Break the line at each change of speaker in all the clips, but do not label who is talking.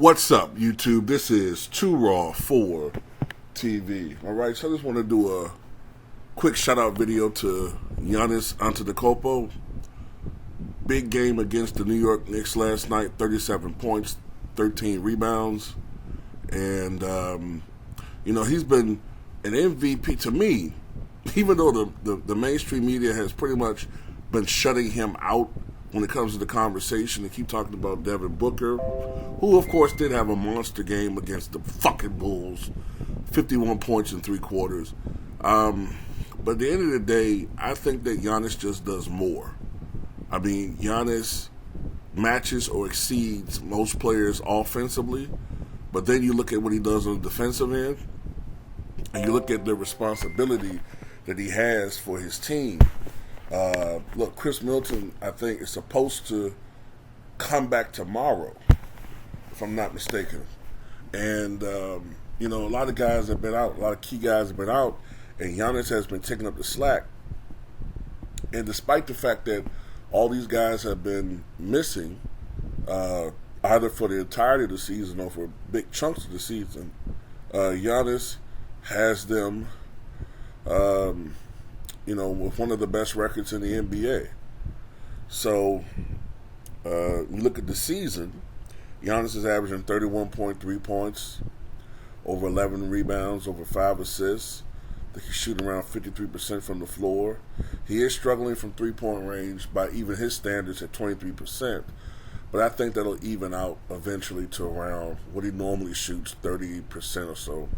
What's up, YouTube? This is Too Raw for TV. All right, so I just want to do a quick shout-out video to Giannis Antetokounmpo. Big game against the New York Knicks last night, 37 points, 13 rebounds. And, he's been an MVP to me, even though the mainstream media has pretty much been shutting him out when it comes to the conversation. They keep talking about Devin Booker, who, of course, did have a monster game against the fucking Bulls. 51 points in three quarters. But at the end of the day, I think that Giannis just does more. I mean, Giannis matches or exceeds most players offensively, but then you look at what he does on the defensive end, and you look at the responsibility that he has for his team. Look, Chris Middleton, I think, is supposed to come back tomorrow, if I'm not mistaken. And, a lot of guys have been out, a lot of key guys have been out, and Giannis has been taking up the slack. And despite the fact that all these guys have been missing, either for the entirety of the season or for big chunks of the season, Giannis has them with one of the best records in the NBA. So, you look at the season, Giannis is averaging 31.3 points, over 11 rebounds, over 5 assists. I think he's shooting around 53% from the floor. He is struggling from three-point range by even his standards at 23%. But I think that'll even out eventually to around what he normally shoots, 30% or so.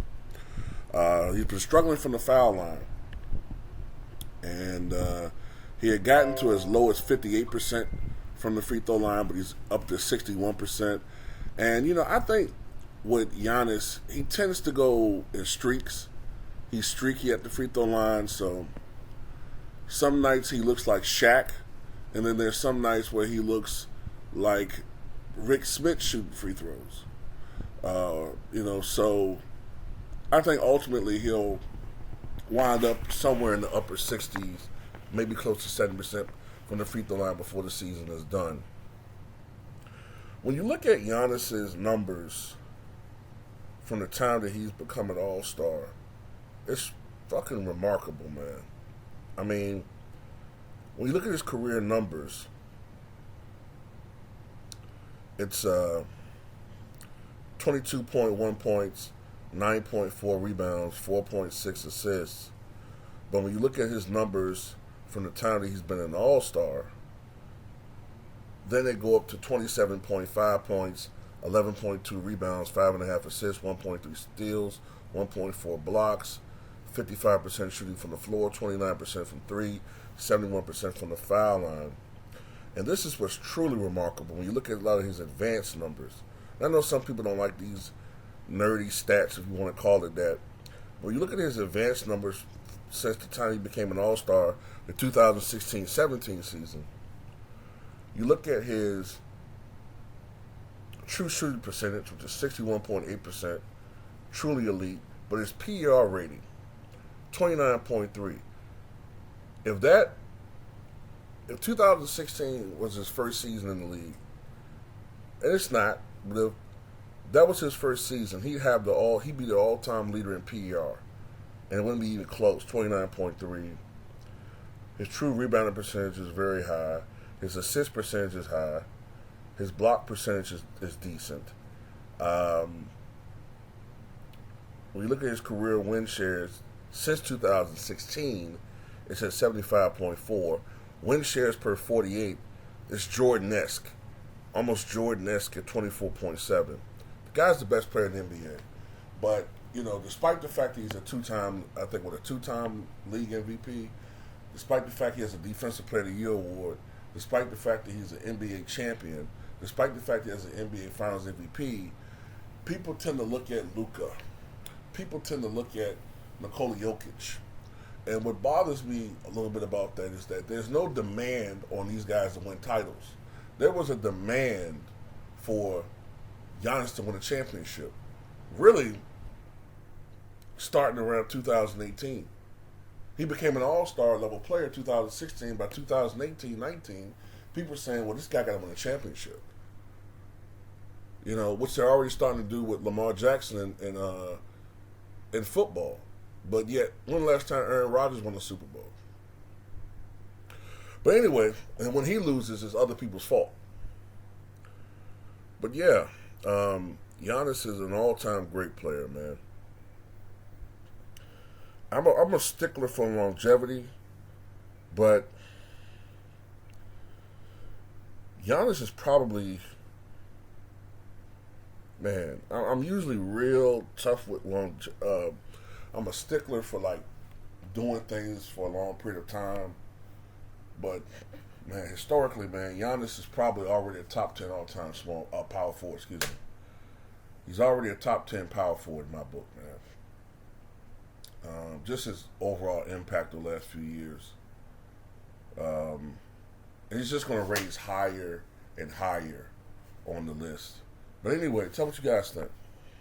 He's been struggling from the foul line. And he had gotten to as low as 58% from the free throw line, but he's up to 61%. And, I think with Giannis, he tends to go in streaks. He's streaky at the free throw line, so some nights he looks like Shaq, and then there's some nights where he looks like Rick Smith shooting free throws. So I think ultimately he'll wind up somewhere in the upper 60s, maybe close to 70% from the free throw line before the season is done. When you look at Giannis's numbers from the time that he's become an all-star, it's fucking remarkable, man. I mean, when you look at his career numbers, it's 22.1 points, 9.4 rebounds, 4.6 assists. But when you look at his numbers from the time that he's been an all-star, then they go up to 27.5 points, 11.2 rebounds, 5.5 assists, 1.3 steals, 1.4 blocks, 55% shooting from the floor, 29% from three, 71% from the foul line. And this is what's truly remarkable when you look at a lot of his advanced numbers. I know some people don't like these nerdy stats, if you want to call it that. But when you look at his advanced numbers since the time he became an all-star, the 2016-17 season, you look at his true shooting percentage, which is 61.8%, truly elite, but his PER rating, 29.3. If 2016 was his first season in the league, and it's not, but if that was his first season, he'd be the all-time leader in PER, and it wouldn't be even close, 29.3. His true rebounding percentage is very high. His assist percentage is high. His block percentage is decent. When you look at his career win shares since 2016, it's at 75.4. Win shares per 48 is Jordan-esque, almost Jordan-esque at 24.7. The guy's the best player in the NBA. But, despite the fact that he's a two-time league MVP, despite the fact he has a Defensive Player of the Year award, despite the fact that he's an NBA champion, despite the fact that he has an NBA Finals MVP, people tend to look at Luka. People tend to look at Nikola Jokic. And what bothers me a little bit about that is that there's no demand on these guys to win titles. There was a demand for Giannis to win a championship, really starting around 2018. He became an all-star level player in 2016. By 2018-19, people were saying, well, this guy got to win a championship. You know, which they're already starting to do with Lamar Jackson in football. But yet, when the last time Aaron Rodgers won a Super Bowl? But anyway, and when he loses, it's other people's fault. But yeah, Giannis is an all-time great player, man. I'm a stickler for longevity, but Giannis is probably, man. I'm usually real tough with I'm a stickler for like doing things for a long period of time, but man, historically, man, Giannis is probably already a top 10 all-time power forward. Excuse me. He's already a top 10 power forward in my book, man. Just his overall impact the last few years. And he's just going to raise higher and higher on the list. But anyway, tell what you guys think.